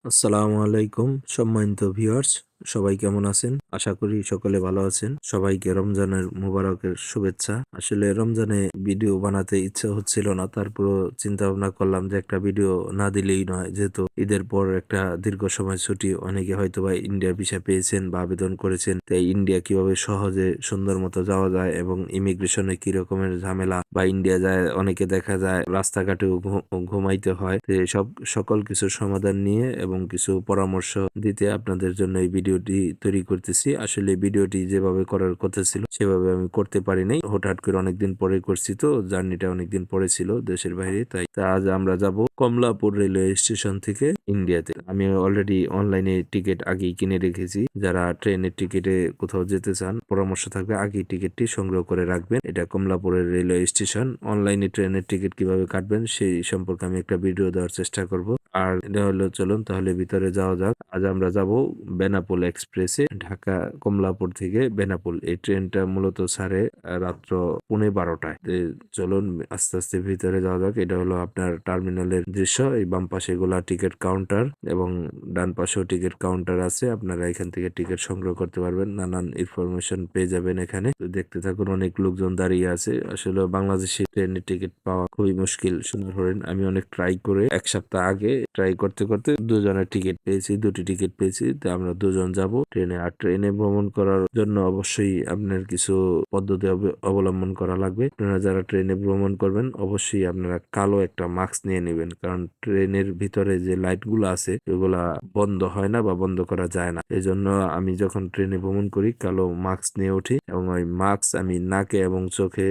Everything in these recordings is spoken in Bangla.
আসসালামু আলাইকুম সম্মানিত ভিউয়ার্স, সবাই কেমন আছেন? আশা করি সকলে ভালো আছেন। সবাইকে রমজানের মোবারকের শুভেচ্ছা। আসলে রমজানে ভিডিও বানাতে ইচ্ছা হচ্ছিল না, তারপরও চিন্তা ভাবনা করলাম যে একটা ভিডিও না দিলেই নয়, যেহেতু ঈদের পর একটা দীর্ঘ সময় ছুটি। অনেকে হয়তোবা ইন্ডিয়া ভিসা পেয়েছেন বা আবেদন করেছেন, তাই ইন্ডিয়া কিভাবে সহজে সুন্দর মতো যাওয়া যায় এবং ইমিগ্রেশনে কি রকমের ঝামেলা, বা ইন্ডিয়া যায় অনেকে দেখা যায় রাস্তাঘাটেও ঘুমাইতে হয়। তো সকল কিছুর সমাধান নিয়ে এবং কিছু পরামর্শ দিতে আপনাদের জন্য এই ভিডিওটি তৈরি করতেছি। আসলে ভিডিওটি যেভাবে করার কথা ছিল সেভাবে আমি করতে পারি নাই, হঠাৎ করে অনেকদিন পরে করছি, তো জার্নিটা অনেকদিন পরে ছিল দেশের বাইরে। তাই আজ আমরা যাব কমলাপুর রেলওয়ে স্টেশন থেকে ইন্ডিয়াতে। আমি অলরেডি অনলাইনে টিকিট আগেই কিনে রেখেছি। যারা ট্রেনের টিকিটে কোথাও যেতে চান, পরামর্শ থাকবে আগেই টিকিটটি সংগ্রহ করে রাখবেন। এটা কমলাপুরের রেলওয়ে স্টেশন। অনলাইনে ট্রেনের টিকিট কিভাবে কাটবেন সেই সম্পর্কে আমি একটা ভিডিও দেওয়ার চেষ্টা করব। আর এটা হলো, চলুন তাহলে ভিতরে যাওয়া যাক। আজ আমরা যাব বেনাপোল এক্সপ্রেসে, ঢাকা কমলাপুর থেকে বেনাপোল। এই ট্রেনটা মূলত ছাড়ে রাত্র 12:15টায়। চলুন আস্তে আস্তে ভিতরে যাওয়া যাক। এটা হলো আপনার টার্মিনালের দৃশ্য। এই বাম পাশে গুলা টিকিট কাউন্টার এবং ডান পাশেও টিকিট কাউন্টার আছে। আপনারা এখান থেকে টিকিট সংগ্রহ করতে পারবেন, নানান ইনফরমেশন পেয়ে যাবেন এখানে। তো দেখতে থাকুন, অনেক লোকজন দাঁড়িয়ে আছে। আসলে বাংলাদেশি ট্রেনের টিকিট পাওয়া খুবই মুশকিল। সুন্দর হলেন, আমি অনেক ট্রাই করে এক সপ্তাহ আগে ট্রাই করতে করতে দুজনের টিকিট পেয়েছি, দুটি টিকিট পেয়েছি। তো আমরা দুজন যাব ট্রেনে। আর ট্রেনে ভ্রমণ করার জন্য অবশ্যই আপনার কিছু পদ্ধতি অবলম্বন করা লাগবে। আপনারা যারা ট্রেনে ভ্রমণ করবেন অবশ্যই আপনারা কালো একটা মাস্ক নিয়ে নেবেন, কারণ ট্রেনের ভিতরে যে লাইট গুলো আছে এগুলা বন্ধ হয় না বা বন্ধ করা যায় না। এই জন্য আমি যখন ট্রেনে ভ্রমণ করি কালো মাস্ক নিয়ে উঠি এবং ওই মাস্ক আমি নাকে এবং চোখে,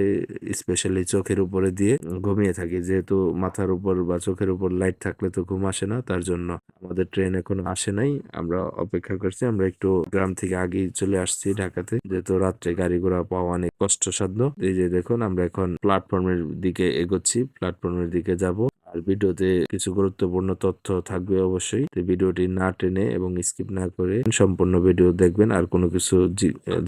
স্পেশালি চোখের উপরে দিয়ে ঘুমিয়ে থাকি। যেহেতু মাথার উপর বা চোখের উপর লাইট থাকলে তো ঘুম আসে না, তার জন্য। আমাদের ট্রেন এখনো আসে নাই, আমরা অপেক্ষা করছি। আমরা একটু গ্রাম থেকে আগেই চলে আসছি ঢাকাতে, যেহেতু রাত্রে গাড়ি ঘোড়া পাওয়া অনেক কষ্টসাধ্য। এই যে দেখুন, আমরা এখন প্ল্যাটফর্মের দিকে এগোচ্ছি, প্ল্যাটফর্মের দিকে যাব। আর ভিডিওতে কিছু গুরুত্বপূর্ণ তথ্য থাকবে অবশ্যই। তো ভিডিওটি না টেনে এবং স্কিপ না করে সম্পূর্ণ ভিডিও দেখবেন। আর কোনো কিছু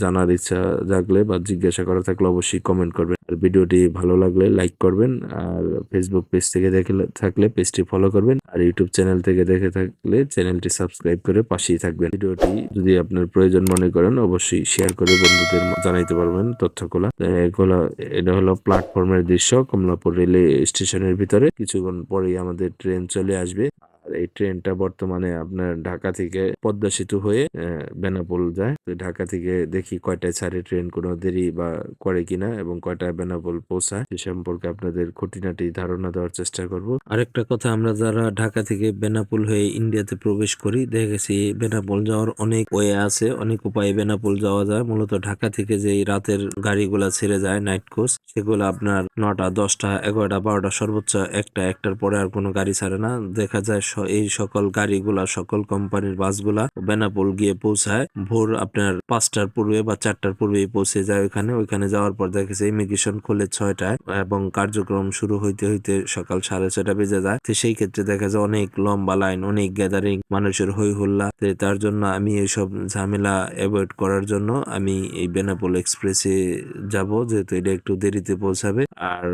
জানার ইচ্ছা জাগলে বা জিজ্ঞাসা করা থাকলে অবশ্যই কমেন্ট করবেন। আর ভিডিওটি ভালো লাগলে লাইক করবেন। আর ফেসবুক পেজ থেকে দেখে থাকলে পেজটি ফলো করবেন। আর ইউটিউব চ্যানেল থেকে দেখে থাকলে চ্যানেলটি সাবস্ক্রাইব করে পাশেই থাকবেন। ভিডিওটি যদি আপনার প্রয়োজন মনে করেন অবশ্যই শেয়ার করে বন্ধুদের জানাইতে পারবেন তথ্যগুলা। এগুলা, এটা হলো প্ল্যাটফর্মের দৃশ্য কমলাপুর রেলওয়ে স্টেশনের ভিতরে। কিছুক্ষণ পরেই আমাদের ট্রেন চলে আসবে। আর এই ট্রেনটা বর্তমানে আপনার ঢাকা থেকে পদ্মা সেতু হয়ে বেনাপোল যায়। তো ঢাকা থেকে দেখি কয়টায় ছাড়ে ট্রেন, কোনো দেরি বা করে কিনা এবং কয়টায় বেনাপোল পৌঁছায় সে সম্পর্কে আপনাদের খুঁটিনাটি ধারণা দেওয়ার চেষ্টা করব। আরেকটা কথা, আমরা যারা ঢাকা থেকে বেনাপোল হয়ে ইন্ডিয়াতে প্রবেশ করি, দেখে গেছি বেনাপোল যাওয়ার অনেক ওয়ে আছে, অনেক উপায়ে বেনাপোল যাওয়া যায়। মূলত ঢাকা থেকে যে রাতের গাড়িগুলা ছেড়ে যায় নাইট কোচ, সেগুলো আপনার 9টা, 10টা, 11টা, 12টা, সর্বোচ্চ একটার পরে আর কোনো গাড়ি ছাড়ে না। দেখা যায় এই সকল গাড়িগুলা, সকল কোম্পানির বাসগুলা বেনাপোল গিয়ে পৌঁছায় ভোর আপনার 5টার পূর্বে বা 4টার পূর্বেই পৌঁছে যায় ওইখানে যাওয়ার পর দেখেছে ইমিগ্রেশন খোলে 6টায় এবং কার্যক্রম শুরু হইতে হইতে সকাল 6:30 বেজে যায়। তো সেই ক্ষেত্রে দেখা যায় অনেক লম্বা লাইন, অনেক গ্যাদারিং, মানুষের হই হুল্লা। তার জন্য আমি এইসব ঝামেলা অ্যাভয়েড করার জন্য আমি এই বেনাপোল এক্সপ্রেসে যাব, যেহেতু এটা একটু দেরিতে পৌঁছাবে। আর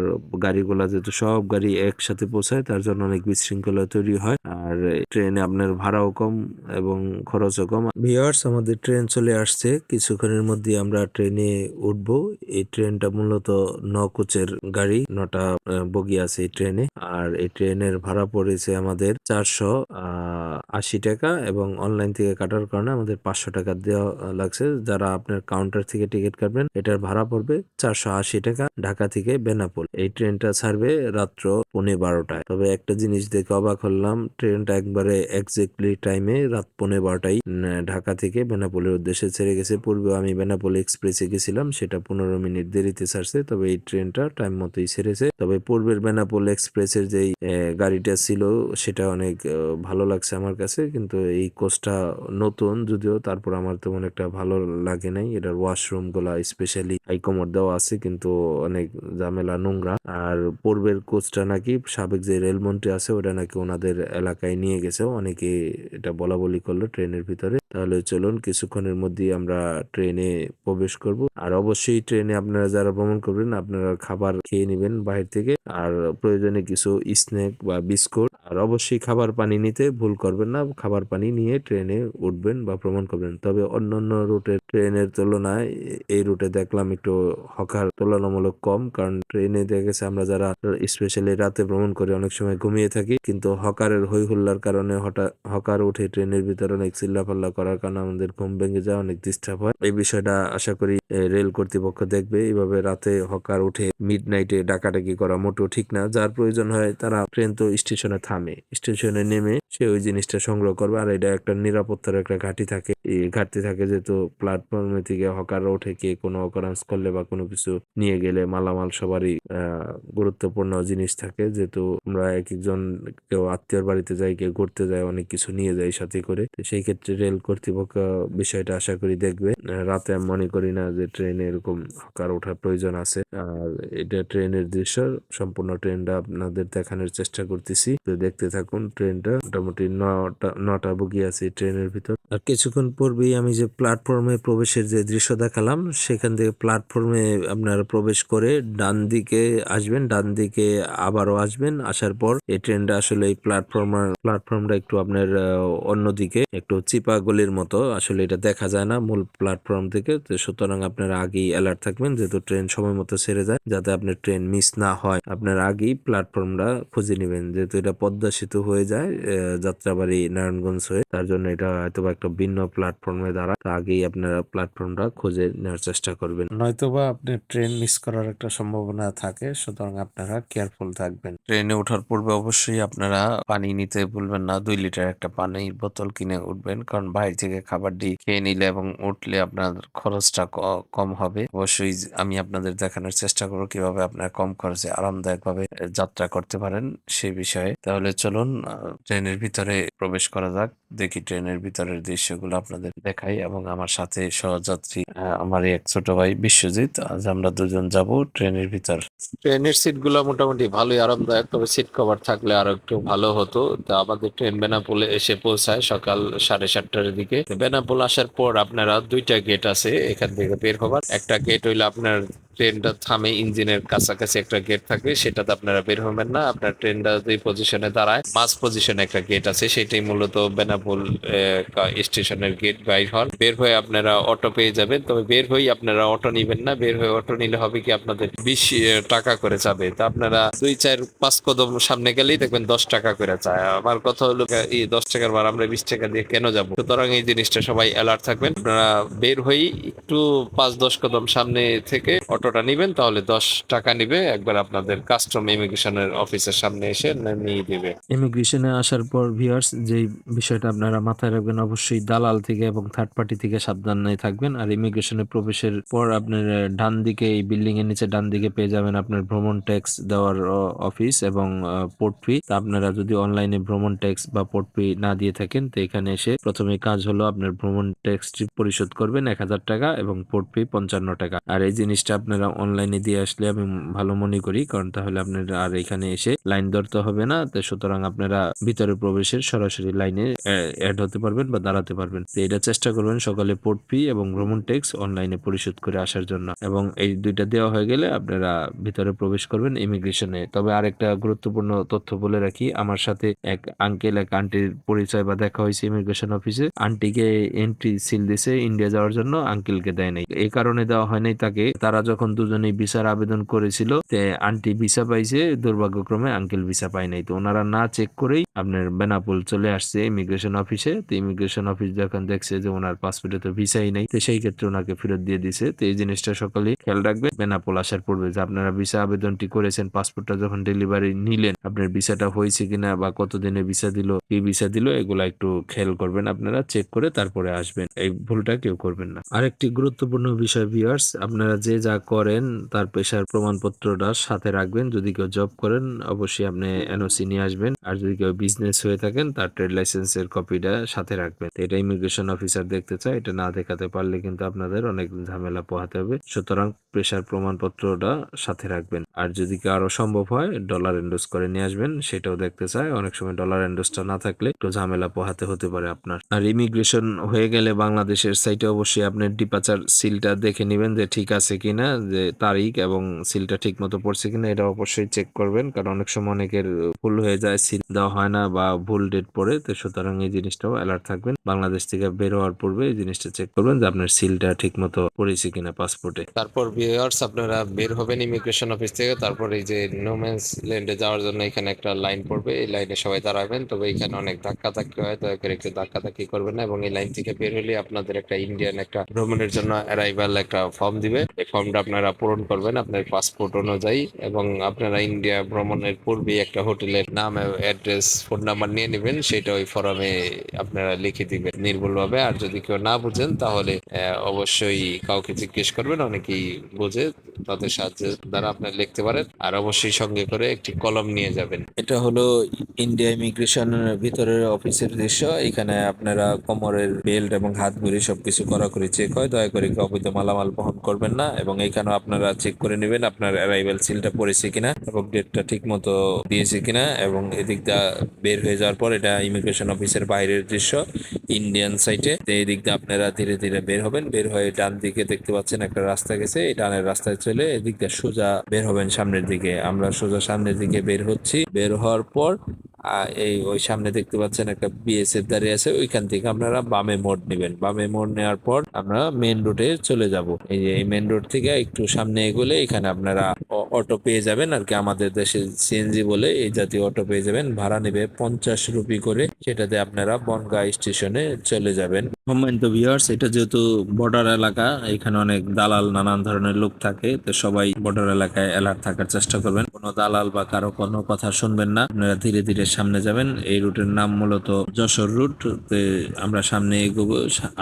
গাড়িগুলা যেহেতু সব গাড়ি একসাথে পৌঁছায়, তার জন্য অনেক বিশৃঙ্খলা তৈরি হয়। আর ট্রেনে আপনার ভাড়াও কম এবং খরচও কম। ভিউয়ার্স, আমাদের ট্রেন চলে আসছে, কিছুক্ষণের মধ্যে আমরা ট্রেনে উঠবো। এই ট্রেনটা মূলত 9 কোচের গাড়ি, 9টা বগি আছে এই ট্রেনে। আর এই ট্রেনের ভাড়া পড়েছে আমাদের 480 টাকা এবং অনলাইন থেকে কাটার কারণে আমাদের 500 টাকা দেওয়া লাগছে। যারা আপনার কাউন্টার থেকে টিকিট কাটবেন এটার ভাড়া পড়বে 480 টাকা, ঢাকা থেকে বেনাপোল। এই ট্রেনটা ছাড়বে রাত্র 12:15টায়। তবে একটা জিনিস দেখে অবাক হলাম, ট্রেনটা একবারে এক্স্যাক্টলি টাইমে রাত 12:15টায় ঢাকা থেকে বেনাপোলের উদ্দেশ্যে ছেড়ে গেছে। পূর্বে আমি বেনাপোল এক্সপ্রেসে গেছিলাম, সেটা 15 মিনিট দেরিতে ছাড়ছে। তবে এই ট্রেনটা টাইম মতোই ছেড়েছে। তবে পূর্বের বেনাপোল এক্সপ্রেসের যেই গাড়িটা ছিল সেটা অনেক ভালো লাগছে আমার কাছে, কিন্তু এই কোচটা নতুন যদিও, তারপর আমার তেমন একটা ভালো লাগে নাই। এটার ওয়াশরুম গুলা স্পেশালি হাইকমোড দেওয়া আছে, কিন্তু অনেক ঝামেলা, নোংরা। আর পূর্বের কোচটা নাকি সাবেক যে রেলমন্ত্রী আছে ওটা নাকি ওনাদের এলাকায় নিয়ে গেছে, অনেকে এটা বলা বলি করলো ট্রেনের ভিতরে। তাহলে চলুন কিছুক্ষণের মধ্যেই আমরা ট্রেনে প্রবেশ করব। আর অবশ্যই ট্রেনে আপনারা যারা ভ্রমণ করবেন আপনারা খাবার খেয়ে নেবেন বাহির থেকে, আর প্রয়োজনে কিছু স্ন্যাক বা বিস্কুট, আর অবশ্যই খাবার পানি নিতে ভুল করবেন না। খাবার পানি নিয়ে ট্রেনে উঠবেন বা ভ্রমণ করবেন। তবে অন্যান্য রুটের ট্রেনের তুলনায় এই রুটে দেখলাম একটু হকার তুলনামূলক কম, কারণ ট্রেনে দেখা গেছে আমরা যারা স্পেশালি রাতে ভ্রমণ করে অনেক সময় ঘুমিয়ে থাকি, কিন্তু হকারের হই হুল্লার কারণে হঠাৎ হকার উঠে ট্রেনের ভিতরে অনেক চিল্লাপাল্লা করার কারণে আমাদের ঘুম ভেঙে যায়, অনেক ডিস্টার্ব হয়। এই বিষয়টা আশা করি রেল কর্তৃপক্ষ দেখবে। এইভাবে রাতে হকার উঠে মিড নাইটে ডাকাডাকি করা মোটেও ঠিক না। যার প্রয়োজন হয় তারা ট্রেন তো স্টেশনে থামে, স্টেশনে নেমে সে ওই জিনিসটা সংগ্রহ করবে। আর এটা একটা নিরাপত্তার একটা ঘাঁটি থাকে, এই ঘাটতি থাকে, যেহেতু প্ল্যাটফর্মে থেকে হকাররা উঠে কে কোনো অকারেন্স করলে বা কোনো কিছু নিয়ে গেলে মালামাল সবারই গুরুত্বপূর্ণ জিনিস থাকে। যেহেতু আমরা এক একজন কেউ আত্মীয়র বাড়িতে যাই, কেউ ঘুরতে যায়, অনেক কিছু নিয়ে যাই সাথে করে। তো সেই ক্ষেত্রে রেল কর্তৃপক্ষ বিষয়টা আশা করি দেখবে। রাতে আমি মনে করি না যে ট্রেনে এরকম হকার ওঠার প্রয়োজন আছে। আর এটা ট্রেনের দৃশ্য, সম্পূর্ণ ট্রেনটা আপনাদের দেখানোর চেষ্টা করতেছি, তো দেখতে থাকুন। ট্রেনটা মোটামুটি নটা বগি আছে ট্রেনের ভিতর। আর কিছুক্ষণ পূর্বেই আমি যে প্ল্যাটফর্মে প্রবেশের যে দৃশ্য দেখালাম, সেখান থেকে প্ল্যাটফর্মে আপনারা প্রবেশ করে ডান দিকে আসবেন, ডান দিকে আবারও আসবেন। আসার পর এই ট্রেনটা আসলে এই প্ল্যাটফর্মটা একটু আপনার অন্যদিকে একটু চিপা গলির মতো, আসলে এটা দেখা যায় না মূল প্ল্যাটফর্ম থেকে। তো সুতরাং আপনারা আগেই অ্যালার্ট থাকবেন, যেহেতু ট্রেন সময় মতো ছেড়ে যায়, যাতে আপনার ট্রেন মিস না হয়। আপনারা আগেই প্ল্যাটফর্মটা খুঁজে নেবেন, যেহেতু এটা পদ্মা সেতু হয়ে যায় যাত্রাবাড়ি নারায়ণগঞ্জ হয়ে, তার জন্য এটা হয়তো একটা ভিন্ন প্ল্যাটফর্মে দাঁড়া। তো আগেই আপনারা প্ল্যাটফর্মটা খুঁজে নেওয়ার চেষ্টা করবেন, নয়তোবা আপনি ট্রেন মিস করার একটা সম্ভাবনা থাকে। সুতরাং আপনারা কেয়ারফুল থাকবেন। ট্রেনে ওঠার পূর্বে অবশ্যই আপনারা পানি নিতে ভুলবেন না। 2 লিটার একটা পানির বোতল কিনে উঠবেন, কারণ বাইরে থেকে খাবার দিয়ে খেয়ে নিলে এবং উঠলে আপনার খরচটা কম হবে। অবশ্যই আমি আপনাদের দেখানোর চেষ্টা করবো কিভাবে আপনারা কম খরচে আরামদায়ক ভাবে যাত্রা করতে পারেন সেই বিষয়ে। তাহলে চলুন ট্রেনের ভিতরে প্রবেশ করা যাক, দেখি ট্রেনের ভিতরের দৃশ্যগুলো আপনাদের দেখাই। এবং আমার সাথে সহযাত্রী আমার এক ছোট ভাই বিশ্বজিৎ, আজ আমরা দুজন যাব ট্রেনের ভিতর। ট্রেনের সিট গুলো মোটামুটি ভালোই আরামদায়ক, তবে সিট কভার থাকলে আরো একটু ভালো হতো। তা আমাদের ট্রেন বেনাপোলে এসে পৌঁছায় সকাল 7:30টার দিকে। বেনাপোল আসার পর আপনারা 2টা গেট আছে এখান থেকে বের হবার। একটা গেট হইলো আপনার ট্রেনটা থামে ইঞ্জিনের কাছাকাছি একটা গেট থাকে, সেটাতে আপনারা বের হবেন না। আপনার ট্রেনটা যে পজিশনে দাঁড়ায় মাঝ পজিশনে একটা গেট আছে, সেটাই মূলত বেনাপোল স্টেশনের গেট। বের হয়ে আপনারা অটো পেয়ে যাবেন, তবে বের হয়ে আপনারা অটো নিবেন না। বের হয়ে অটো নিলে হবে কি আপনাদের 20 টাকা করে যাবে। তা আপনারা 2-4-5 কদম সামনে গেলেই দেখবেন 10 টাকা করে চায়। আমার কথা হলো এই 10 টাকার বার আমরা 20 টাকা দিয়ে কেন যাবো? সুতরাং এই জিনিসটা সবাই অ্যালার্ট থাকবেন। আপনারা বের হয়ে একটু 5-10 কদম সামনে থেকে অটোটা নিবেন, তাহলে 10 টাকা নিবে। একবার আপনাদের কাস্টম ইমিগ্রেশনের অফিসের সামনে এসে নিয়ে দিবে। ইমিগ্রেশনে আসার পর ভিউয়ার্স, যেই বিষয়টা আপনারা মাথায় রাখবেন, অবশ্যই দালাল থেকে এবং থার্ড পার্টি থেকে সাবধানে থাকবেন। আর ইমিগ্রেশনে প্রবেশের পর আপনার ডান দিকে এই বিল্ডিং এর নিচে ডান দিকে পেয়ে যাবেন আপনার ভ্রমণ ট্যাক্স দেওয়ার অফিস এবং পোর্ট ফি। তা আপনারা যদি অনলাইনে ভ্রমণ ট্যাক্স বা পোর্ট ফি না দিয়ে থাকেন, তো এখানে এসে প্রথমে কাজ হলো আপনার ভ্রমণ ট্যাক্সটি পরিশোধ করবেন 1000 টাকা এবং পোর্ট ফি 55 টাকা। আর এই জিনিসটা আপনারা অনলাইনে দিয়ে আসলে আমি ভালো মনে করি, কারণ তাহলে আপনারা আর এখানে এসে লাইন ধরতে হবে না। তো সুতরাং আপনারা ভিতরে প্রবেশের সরাসরি লাইনে অ্যাড হতে পারবেন বা দাঁড়াতে পারবেন। তো এটা চেষ্টা করবেন সকালে পোর্ট ফি এবং ভ্রমণ ট্যাক্স অনলাইনে পরিশোধ করে আসার জন্য। এবং এই দুইটা দেওয়া হয়ে গেলে আপনারা ভিতরে প্রবেশ করবেন ইমিগ্রেশনে। তবে আরেকটা গুরুত্বপূর্ণ তথ্য বলে রাখি, আমার সাথে এক আঙ্কেল এক আন্টির পরিচয় বা দেখা হয়েছে ইমিগ্রেশন অফিসে। আন্টিকে এন্ট্রি সিল দিছে ইন্ডিয়া যাওয়ার জন্য, আঙ্কেলকে দেয় নাই। এই কারণে দেওয়া হয় নাই তাকে, তারা যখন দুজনেই ভিসার আবেদন করেছিল, আন্টি ভিসা পাইছে, দুর্ভাগ্যক্রমে আঙ্কেল ভিসা পায় নাই। তো ওনারা না চেক করেই আপনার বেনাপোল চলে আসছে ইমিগ্রেশন অফিসে। তো ইমিগ্রেশন অফিস যখন দেখছে যে ওনার পাসপোর্টে তো ভিসাই নেই, তো সেই ক্ষেত্রে ওনাকে ফেরত দিয়ে দিছে। তো এই জিনিসটা সকলেই খেয়াল রাখবেন বেনাপোল আসার পূর্বে, যে আপনারা ভিসা আবেদনটি করেছেন, পাসপোর্টটা যখন ডেলিভারি নিলেন, আপনার ভিসাটা হয়েছে কিনা বা কতদিনে ভিসা দিল, কি ভিসা দিল, এগুলা একটু খেয়াল করবেন। আপনারা চেক করে তারপরে আসবেন, এই ভুলটা কেউ করবেন না। আরেকটি গুরুত্বপূর্ণ বিষয় ভিউয়ার্স, আপনারা যে যা করেন তার পেশার প্রমাণপত্রটা সাথে রাখবেন। যদি কেউ জব করেন অবশ্যই আপনি এনওসি নিয়ে আসবেন, আর যদি কেউ বিজনেস হয়ে থাকেন তার ট্রেড লাইসেন্সের কপিটা সাথে রাখবেন। এটা ইমিগ্রেশন অফিসার দেখতে চায়, এটা না দেখাতে পারলে কিন্তু আপনাদের অনেক ঝামেলা পোহাতে হবে। সুতরাং পেশার প্রমাণপত্রটা সাথে রাখবেন। আর যদি আরো সম্ভব হয় ডলার এন্ডোজ করে নিয়ে আসবেন, সেটাও দেখতে চায়। অনেক সময় ডলার এন্ডোজটা না থাকলে একটু ঝামেলা পোহাতে হতে পারে আপনার। আর ইমিগ্রেশন হয়ে গেলে বাংলাদেশের সাইটে অবশ্যই আপনি ডিপাচার সিলটা দেখে নেবেন যে ঠিক আছে কিনা, যে তারিখ এবং সিলটা ঠিক মতো পড়ছে কিনা, এটা অবশ্যই চেক করবেন। কারণ অনেক সময় অনেকের ভুল হয়ে যায়, সিল দেওয়া হয় না বা ভুল ডেট পড়ে। তো সুতরাং এই জিনিসটাও অ্যালার্ট থাকবেন। বাংলাদেশ থেকে বের হওয়ার পূর্বে এই জিনিসটা চেক করবেন যে আপনার সিলটা ঠিক মতো পড়েছে কিনা পাসপোর্টে। তারপর ভিউয়ার্স আপনারা বের হবেন ইমিগ্রেশন অফিস থেকে। তারপর এই যে নোম্যান্স ল্যান্ডে যাওয়ার জন্য এখানে একটা লাইন পড়বে, এই লাইনে সবাই দাঁড়াবেন। তবে এখানে অনেক ধাক্কাধাক্কি হয়, দয়া করে একটু ধাক্কাধাক্কি করবেন না। এবং এই লাইন থেকে বের হলে আপনাদের একটা ইন্ডিয়ান একটা ভ্রমণের জন্য অ্যারাইভাল একটা ফর্ম দিবে। এই ফর্মটা আপনারা পূরণ করবেন আপনার পাসপোর্ট অনুযায়ী, এবং আপনারা ইন্ডিয়া ভ্রমণের পূর্বে একটা হোটেলের নাম, অ্যাড্রেস, ফোন নাম্বার নিয়ে নেবেন। সেটা ওই ফর্মে আপনারা লিখে দিবেন নির্ভুলভাবে। আর যদি কেউ না বুঝেন তাহলে অবশ্যই কাউকে জিজ্ঞেস করবেন, অনেকেই বোঝে, তাদের সাহায্যে দ্বারা আপনারা লিখতে পারেন। আর অবশ্যই সঙ্গে করে একটি কলম নিয়ে যাবেন। এটা হলো ইন্ডিয়া ইমিগ্রেশনের ভিতরের অফিসের দৃশ্য। এখানে আপনারা কোমরের বেল্ট এবং হাত ঘড়ি সবকিছু কড়াকড়ি চেক হয়। দয়া করে অবৈধ মালামাল বহন করবেন না। এবং এখানেও আপনারা চেক করে নেবেন আপনার অ্যারাইভাল সিলটা পড়েছে কিনা এবং ডেটটা ঠিক মতো দিয়েছে কিনা। এবং এদিকটা বের হয়ে যাওয়ার পর, এটা ইমিগ্রেশন অফিসের বাইরের দৃশ্য ইন্ডিয়ান সাইটে। এই দিক দিয়ে আপনারা ধীরে ধীরে বের হবেন। বের হয়ে ডান দিকে দেখতে পাচ্ছেন একটা রাস্তা গেছে, এই ডানের রাস্তায় চলে এদিক দিয়ে সোজা বের হবেন সামনের দিকে। আমরা সোজা সামনের দিকে বের হচ্ছি। বের হওয়ার পর এই ওই সামনে দেখতে পাচ্ছেন একটা বিএসএফ দাঁড়িয়ে আছে, ওইখান থেকে আপনারা বামে মোড় নেবেন। বামে মোড় নেওয়ার পর আমরা মেন রোডে চলে যাব। এই যে এই মেন রোড থেকে একটু সামনে এগোলে এখানে আপনারা অটো পেয়ে যাবেন আর কি। আমাদের দেশে সিএনজি বলে এই জাতীয় অটো পেয়ে যাবেন। ভাড়া নেবে 50 রুপি করে। সেটাতে আপনারা বনগাঁ স্টেশনে চলে যাবেন। সম্মানিত ভিউয়ার্স, এটা যেহেতু বর্ডার এলাকা, এখানে অনেক দালাল নানান ধরনের লোক থাকে। তো সবাই বর্ডার এলাকায় অ্যালার্ট থাকার চেষ্টা করবেন। কোনো দালাল বা কারো কোনো কথা শুনবেন না। আপনারা ধীরে ধীরে সামনে যাবেন। এই রুটের নাম মূলত যশোর রুট। আমরা সামনে এগোবো।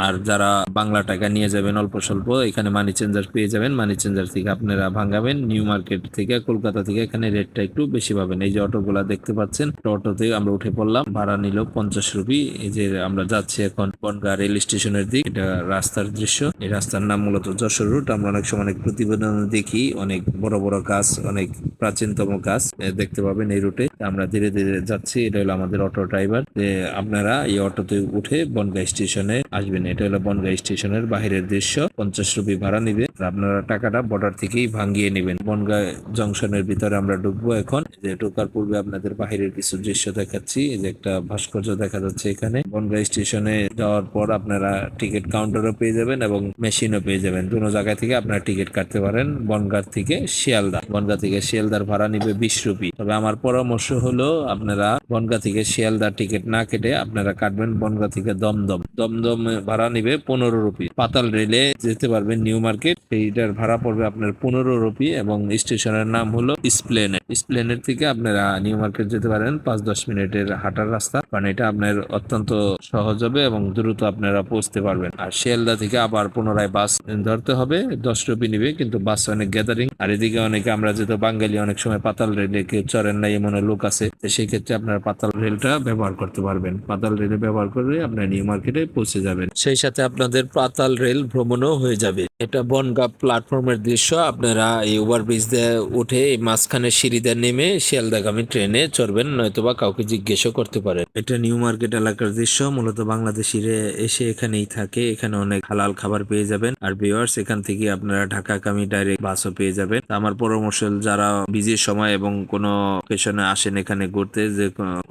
আর যারা বাংলা টাকা নিয়ে যাবেন অল্প স্বল্প, এখানে মানি চেঞ্জার পেয়ে যাবেন। মানি চেঞ্জার থেকে আপনারা ভাঙাবেন। নিউ মার্কেট থেকে, কলকাতা থেকে এখানে রেটটা একটু বেশি পাবেন। এই যে অটোগুলা দেখতে পাচ্ছেন, অটোতে আমরা উঠে পড়লাম। ভাড়া নিল 50 রুপি। এই যে আমরা যাচ্ছি এখন বনগাঁ রেল স্টেশনের দিক। এটা রাস্তার দৃশ্য। এই রাস্তার নাম মূলত যশোর রুট। আমরা অনেক সময় অনেক প্রতিবেদন দেখি, অনেক বড় বড় গাছ, অনেক প্রাচীনতম গাছ দেখতে পাবেন এই রুটে। আমরা ধীরে ধীরে যাচ্ছি। এটা হলো আমাদের অটো ড্রাইভার। আপনারা এই অটোতে উঠে বনগাঁ স্টেশনে আসবেন। এটা হলো বনগাঁ স্টেশনের বাহিরের দৃশ্য। 50 রুপি ভাড়া নিবে। আপনারা টাকাটা বর্ডার থেকেই ভাঙিয়ে নেবেন। বনগাঁ জংশনের ভিতরে আমরা ঢুকবো এখন। যে ঢোকার পূর্বে আপনাদের বাহিরের কিছু দৃশ্য দেখাচ্ছি। এই যে একটা ভাস্কর্য দেখা যাচ্ছে এখানে। বনগাঁ স্টেশনে যাওয়ার পর আপনারা টিকিট কাউন্টারও পেয়ে যাবেন এবং মেশিনও পেয়ে যাবেন। দুটো জায়গা থেকে আপনারা টিকিট কাটতে পারেন। বনগাঁ থেকে শিয়ালদা, বনগাঁ থেকে শিয়ালদার ভাড়া নিবে 20 রুপি। তবে আমার পরামর্শ হলো আপনারা বনগাঁ থেকে শিয়ালদার টিকিট না কেটে আপনারা কাটবেন বনগাঁ থেকে দমদম। দমদম ভাড়া নিবে 15 রুপি। পাতাল রেলে যেতে পারবেন নিউ মার্কেট, সেইটার ভাড়া পড়বে আপনার 15 রুপি। এবং স্টেশনের নাম হলো স্প্লেনেট। স্প্লেনেট থেকে আপনারা নিউ মার্কেট যেতে পারেন 5-10 মিনিটের হাঁটার রাস্তা। কারণ এটা আপনার অত্যন্ত সহজ হবে এবং দ্রুত আপনারা পৌঁছতে পারবেন। আর শিয়ালদা থেকে আবার পুনরায় বাস ধরতে হবে, 10 রুপি নিবে, কিন্তু বাস অনেক গ্যাদারিং। আর এদিকে অনেকে, আমরা যেহেতু বাঙালি, অনেক সময় পাতাল রেলে কেউ চড়েন না এমন লোক আছে, সেই ক্ষেত্রে আপনারা পাতাল রেলটা ব্যবহার করতে পারবেন। পাতাল রেলে ব্যবহার করে আপনার নিউ মার্কেটে পৌঁছে যাবেন। সেই সাথে আপনাদের পাতাল রেল ভ্রমণও হয়ে যাবে। এটা বনগাঁ প্ল্যাটফর্মের দৃশ্য। আপনারা এই ওভারব্রিজ দিয়ে উঠে এই মাঝখানে সিঁড়িতে নেমে শিয়ালদাগামী ট্রেনে চড়বেন, নয়তোবা কাউকে জিজ্ঞেসও করতে পারেন। এটা নিউ মার্কেট এলাকার দৃশ্য। মূলত বাংলাদেশিরা এসে এখানেই থাকে। এখানে অনেক হালাল খাবার পেয়ে যাবেন। আর ভিউয়ার্স, এখান থেকে আপনারা ঢাকাগামী ডাইরেক্ট বাসও পেয়ে যাবেন। আমার পরামর্শ, যারা বিজির সময় এবং কোনো অকেশনে আসেন এখানে ঘুরতে, যে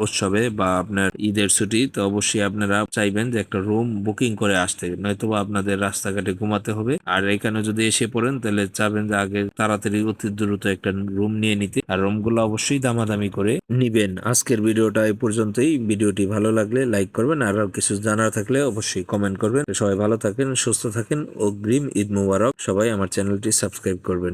উৎসবে বা আপনার ঈদের ছুটি, তো অবশ্যই আপনারা চাইবেন যে একটা রুম বুকিং করে আসতে, নয়তোবা আপনাদের রাস্তাঘাটে ঘুমাতে হবে। আর এখানে যদি এসে পড়েন তাহলে চাবেন যে আগে তাড়াতাড়ি অতি দ্রুত একটা রুম নিয়ে নিতে। আর রুমগুলো অবশ্যই দামাদামি করে নিবেন। আজকের ভিডিওটা এই পর্যন্তই। ভিডিওটি ভালো লাগলে লাইক করবেন, আর কিছু জানার থাকলে অবশ্যই কমেন্ট করবেন। সবাই ভালো থাকেন, সুস্থ থাকেন। অগ্রিম ঈদ মুবারক। সবাই আমার চ্যানেলটি সাবস্ক্রাইব করবেন।